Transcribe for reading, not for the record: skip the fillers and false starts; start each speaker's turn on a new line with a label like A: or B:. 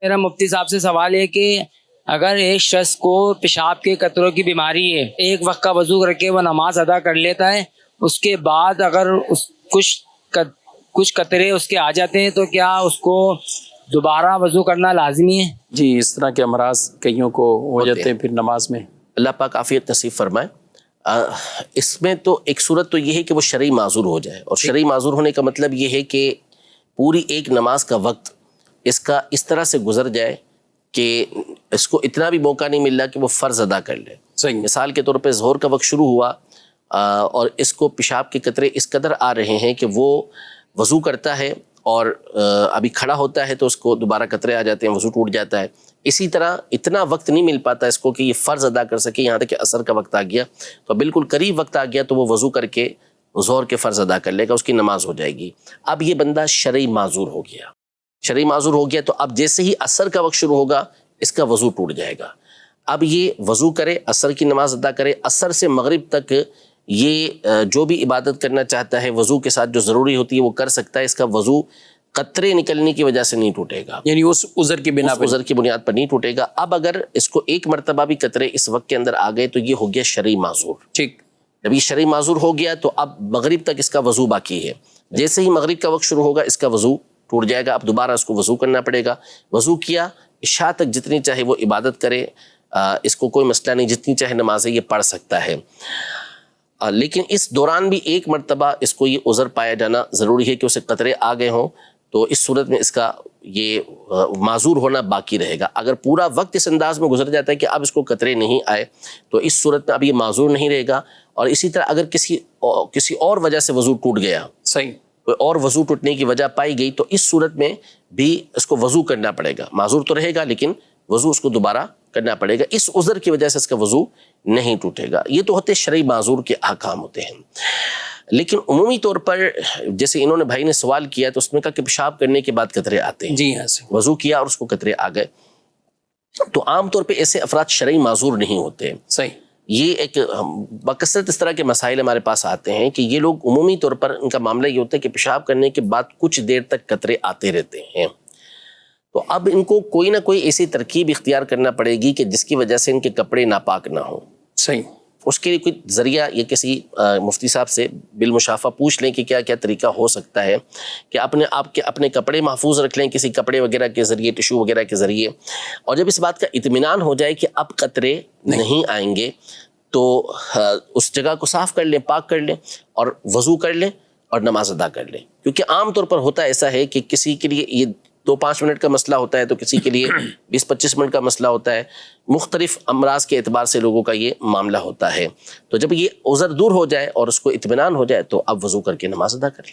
A: میرا مفتی صاحب سے سوال ہے کہ اگر ایک شخص کو پیشاب کے قطروں کی بیماری ہے، ایک وقت کا وضو کر کے وہ نماز ادا کر لیتا ہے، اس کے بعد اگر کچھ قطرے اس کے آ جاتے ہیں تو کیا اس کو دوبارہ وضو کرنا لازمی ہے؟
B: جی، اس طرح کے امراض کئیوں کو ہو جاتے ہیں پھر نماز میں۔
C: اللہ پاک عافیت نصیب فرمائے۔ اس میں تو ایک صورت تو یہ ہے کہ وہ شرعی معذور ہو جائے، اور شرعی معذور ہونے کا مطلب یہ ہے کہ پوری ایک نماز کا وقت اس کا اس طرح سے گزر جائے کہ اس کو اتنا بھی موقع نہیں مل رہا کہ وہ فرض ادا کر لے۔
B: صحیح۔
C: مثال کے طور پہ ظہر کا وقت شروع ہوا اور اس کو پیشاب کے قطرے اس قدر آ رہے ہیں کہ وہ وضو کرتا ہے اور ابھی کھڑا ہوتا ہے تو اس کو دوبارہ قطرے آ جاتے ہیں، وضو ٹوٹ جاتا ہے۔ اسی طرح اتنا وقت نہیں مل پاتا اس کو کہ یہ فرض ادا کر سکے، یہاں تک کہ عصر کا وقت آ گیا تو بالکل قریب وقت آ گیا تو وہ وضو کر کے ظہر کے فرض ادا کر لے گا، اس کی نماز ہو جائے گی۔ اب یہ بندہ شرعی معذور ہو گیا، شرعی معذور ہو گیا تو اب جیسے ہی عصر کا وقت شروع ہوگا اس کا وضو ٹوٹ جائے گا۔ اب یہ وضو کرے، عصر کی نماز ادا کرے، عصر سے مغرب تک یہ جو بھی عبادت کرنا چاہتا ہے وضو کے ساتھ جو ضروری ہوتی ہے وہ کر سکتا ہے۔ اس کا وضو قطرے نکلنے کی وجہ سے نہیں ٹوٹے گا،
B: یعنی اس عذر کی بنا پر،
C: عذر کی بنیاد پر نہیں ٹوٹے گا۔ اب اگر اس کو ایک مرتبہ بھی قطرے اس وقت کے اندر آ گئے تو یہ ہو گیا شرعی معذور۔
B: ٹھیک۔
C: جب یہ شرعی معذور ہو گیا تو اب مغرب تک اس کا وضو باقی ہے، جیسے ہی مغرب کا وقت شروع ہوگا اس کا وضو ٹوٹ جائے گا۔ اب دوبارہ اس کو وضو کرنا پڑے گا۔ وضو کیا، عشاء تک جتنی چاہے وہ عبادت کرے، اس کو کوئی مسئلہ نہیں، جتنی چاہے نمازیں یہ پڑھ سکتا ہے۔ لیکن اس دوران بھی ایک مرتبہ اس کو یہ عذر پایا جانا ضروری ہے کہ اسے قطرے آ گئے ہوں، تو اس صورت میں اس کا یہ معذور ہونا باقی رہے گا۔ اگر پورا وقت اس انداز میں گزر جاتا ہے کہ اب اس کو قطرے نہیں آئے تو اس صورت میں اب یہ معذور نہیں رہے گا۔ اور اسی طرح اگر کسی اور وجہ سے وضو ٹوٹ گیا،
B: صحیح،
C: کوئی اور وضو ٹوٹنے کی وجہ پائی گئی تو اس صورت میں بھی اس کو وضو کرنا پڑے گا۔ معذور تو رہے گا لیکن وضو اس کو دوبارہ کرنا پڑے گا، اس عذر کی وجہ سے اس کا وضو نہیں ٹوٹے گا۔ یہ تو ہوتے شرعی معذور کے احکام ہوتے ہیں۔ لیکن عمومی طور پر جیسے انہوں نے بھائی نے سوال کیا تو اس میں کہا کہ پیشاب کرنے کے بعد قطرے آتے ہیں،
B: جی ہاں،
C: وضو کیا اور اس کو قطرے آ گئے، تو عام طور پہ ایسے افراد شرعی معذور نہیں ہوتے۔
B: صحیح۔
C: یہ ایک بکثرت اس طرح کے مسائل ہمارے پاس آتے ہیں کہ یہ لوگ عمومی طور پر ان کا معاملہ یہ ہوتا ہے کہ پیشاب کرنے کے بعد کچھ دیر تک قطرے آتے رہتے ہیں، تو اب ان کو کوئی نہ کوئی ایسی ترکیب اختیار کرنا پڑے گی کہ جس کی وجہ سے ان کے کپڑے ناپاک نہ ہوں۔
B: صحیح۔
C: اس کے لیے کوئی ذریعہ یہ کسی مفتی صاحب سے بالمشافہ پوچھ لیں کہ کیا کیا طریقہ ہو سکتا ہے کہ اپنے کپڑے محفوظ رکھ لیں کسی کپڑے وغیرہ کے ذریعے، ٹشو وغیرہ کے ذریعے، اور جب اس بات کا اطمینان ہو جائے کہ اب قطرے نہیں آئیں گے تو اس جگہ کو صاف کر لیں، پاک کر لیں اور وضو کر لیں اور نماز ادا کر لیں۔ کیونکہ عام طور پر ہوتا ایسا ہے کہ کسی کے لیے یہ 2-5 منٹ کا مسئلہ ہوتا ہے تو کسی کے لیے 20-25 منٹ کا مسئلہ ہوتا ہے، مختلف امراض کے اعتبار سے لوگوں کا یہ معاملہ ہوتا ہے۔ تو جب یہ عذر دور ہو جائے اور اس کو اطمینان ہو جائے تو اب وضو کر کے نماز ادا کر لیں۔